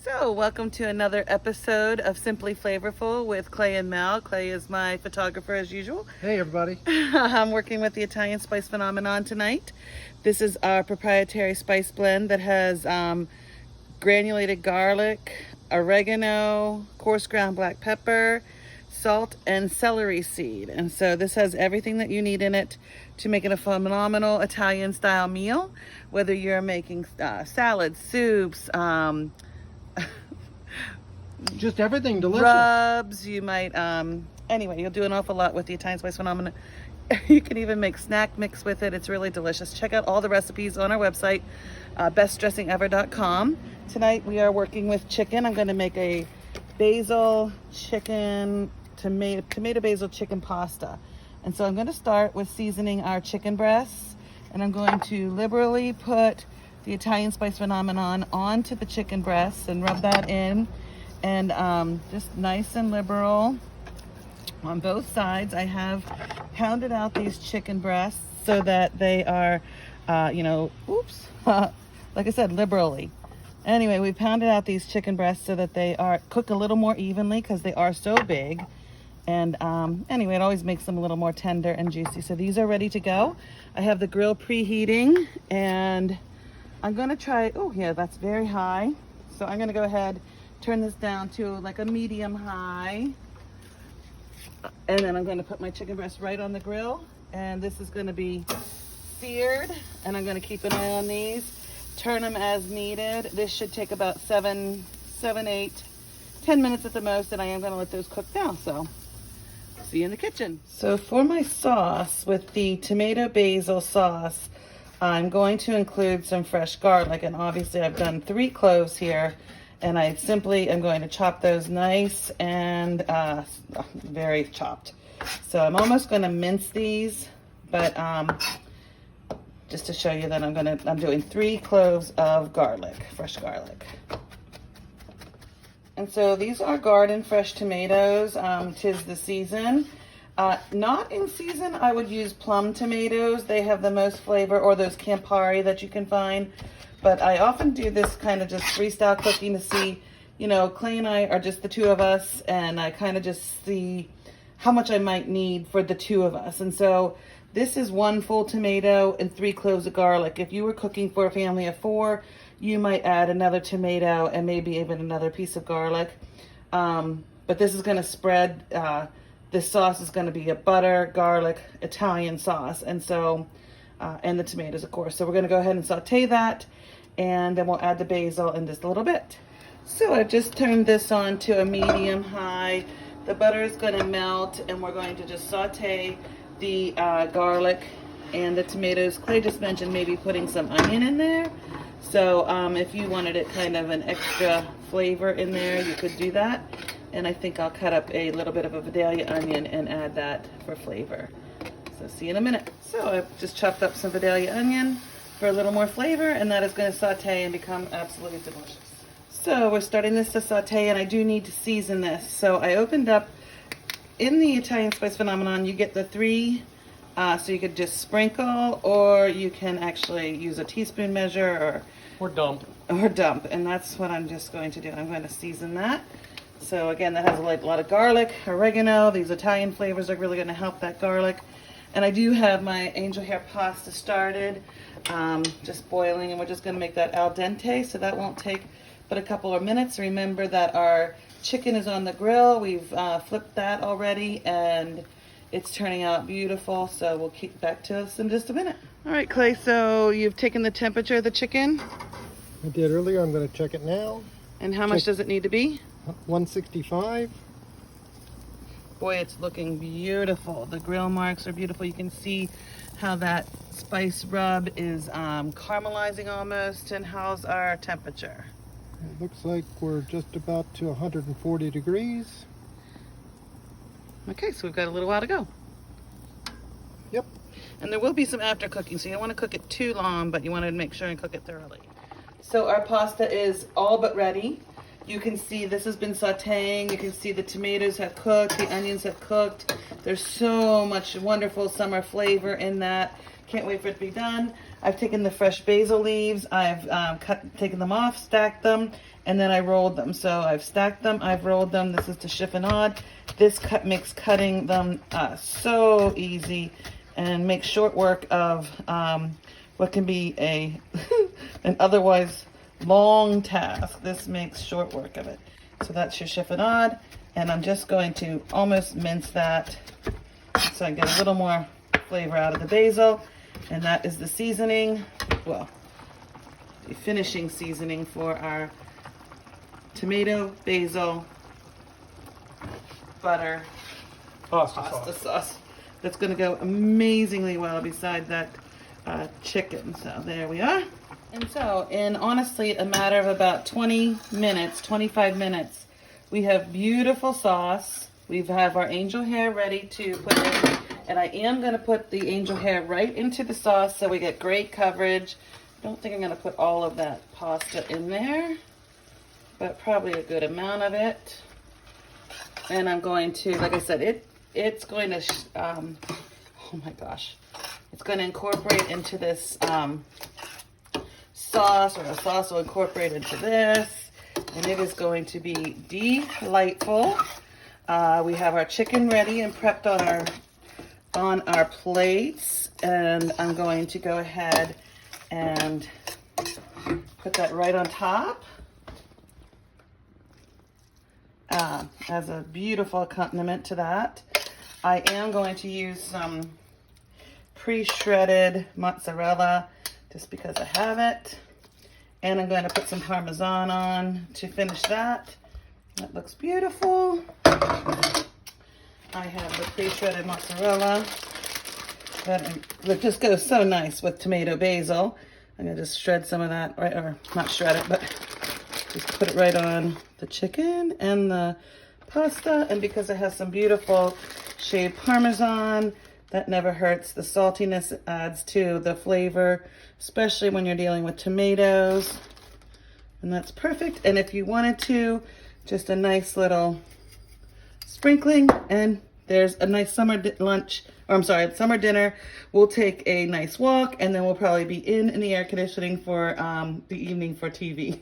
So, welcome to another episode of Simply Flavorful with Clay and Mel. Clay is my photographer as usual. Hey everybody. I'm working with the Italian Spice Phenomenon tonight. This is our proprietary spice blend that has granulated garlic, oregano, coarse ground black pepper, salt, and celery seed. And so this has everything that you need in it to make it a phenomenal Italian style meal, whether you're making salads, soups, Just everything delicious. rubs. You might anyway, you'll do an awful lot with the Italian Spice Phenomenon. You can even make snack mix with it. It's really delicious. Check out all the recipes on our website, bestdressingever.com. Tonight we are working with chicken. I'm going to make a basil chicken tomato basil chicken pasta. And so I'm going to start with seasoning our chicken breasts, and I'm going to liberally put the Italian Spice Phenomenon onto the chicken breasts and rub that in, and just nice and liberal on both sides. I have pounded out these chicken breasts so that they are, like I said, liberally. Anyway, we pounded out these chicken breasts so that they are cooked a little more evenly because they are so big. And anyway, it always makes them a little more tender and juicy. So these are ready to go. I have the grill preheating, and I'm going to try, oh yeah, that's very high. So I'm going to go ahead, turn this down to like a medium high. And then I'm going to put my chicken breast right on the grill. And this is going to be seared. And I'm going to keep an eye on these. Turn them as needed. This should take about 7, 8, 10 minutes at the most. And I am going to let those cook now. So see you in the kitchen. So for my sauce, with the tomato basil sauce, I'm going to include some fresh garlic. And obviously I've done 3 cloves here. And I simply am going to chop those nice and very chopped. So I'm almost going to mince these, but just to show you that I'm doing 3 cloves of garlic, fresh garlic. And so these are garden fresh tomatoes. 'Tis the season. Not in season, I would use plum tomatoes. They have the most flavor, or those Campari that you can find. But I often do this kind of just freestyle cooking to see, Clay and I are just the 2 of us, and I kind of just see how much I might need for the 2 of us. And so this is 1 full tomato and 3 cloves of garlic. If you were cooking for a family of 4, you might add another tomato and maybe even another piece of garlic. But this is going to spread, this sauce is going to be a butter, garlic, Italian sauce. And so, and the tomatoes, of course. So we're going to go ahead and saute that, and then we'll add the basil in just a little bit. So I've just turned this on to a medium high. The butter is going to melt, and we're going to just saute the garlic and the tomatoes. Clay just mentioned maybe putting some onion in there. So if you wanted it kind of an extra flavor in there, you could do that. And I think I'll cut up a little bit of a Vidalia onion and add that for flavor. So see you in a minute. So I've just chopped up some Vidalia onion for a little more flavor, and that is going to saute and become absolutely delicious. So we're starting this to saute, and I do need to season this. So I opened up, in the Italian Spice Phenomenon, you get the 3, so you could just sprinkle, or you can actually use a teaspoon measure Or dump. or dump, and that's what I'm just going to do. I'm going to season that. So again, that has a lot of garlic, oregano. These Italian flavors are really going to help that garlic. And I do have my angel hair pasta started, just boiling, and we're just going to make that al dente, so that won't take but a couple of minutes. Remember that our chicken is on the grill. We've flipped that already, and it's turning out beautiful, so we'll keep back to us in just a minute. All right, Clay, so you've taken the temperature of the chicken, I did earlier. I'm going to check it now. and how much does it need to be? 165. Boy, it's looking beautiful. The grill marks are beautiful. You can see how that spice rub is caramelizing almost. And how's our temperature? It looks like we're just about to 140 degrees. Okay, so we've got a little while to go. Yep. And there will be some after cooking, so you don't want to cook it too long, but you want to make sure and cook it thoroughly. So our pasta is all but ready. You can see this has been sauteing. You can see the tomatoes have cooked, the onions have cooked. There's so much wonderful summer flavor in that. Can't wait for it to be done. I've taken the fresh basil leaves, I've taken them off, stacked them, and then I rolled them. So I've stacked them, I've rolled them. This is the chiffonade. This makes cutting them so easy and makes short work of what can be an otherwise long task. This makes short work of it. So that's your chiffonade, and I'm just going to almost mince that so I get a little more flavor out of the basil. And that is the seasoning, well, the finishing seasoning for our tomato, basil, butter, pasta sauce. That's going to go amazingly well beside that chicken. So there we are. And so in honestly a matter of about 20 minutes, 25 minutes, we have beautiful sauce. We have our angel hair ready to put in. And I am going to put the angel hair right into the sauce so we get great coverage. I don't think I'm going to put all of that pasta in there, but probably a good amount of it. And I'm going to, like I said, it's going to, oh my gosh, it's going to incorporate into this sauce, or the sauce will incorporate into this, and it is going to be delightful. We have our chicken ready and prepped on our plates, and I'm going to go ahead and put that right on top as a beautiful accompaniment to that. I am going to use some pre-shredded mozzarella just because I have it, and I'm going to put some Parmesan on to finish that. That looks beautiful. I have the pre-shredded mozzarella that just goes so nice with tomato basil. I'm gonna just shred some of that, right, or not shred it, but just put it right on the chicken and the pasta. And because it has some beautiful shaved Parmesan, that never hurts. The saltiness adds to the flavor, especially when you're dealing with tomatoes. And that's perfect. And if you wanted to, just a nice little sprinkling, and there's a nice summer dinner. We'll take a nice walk, and then we'll probably be in the air conditioning for the evening for TV.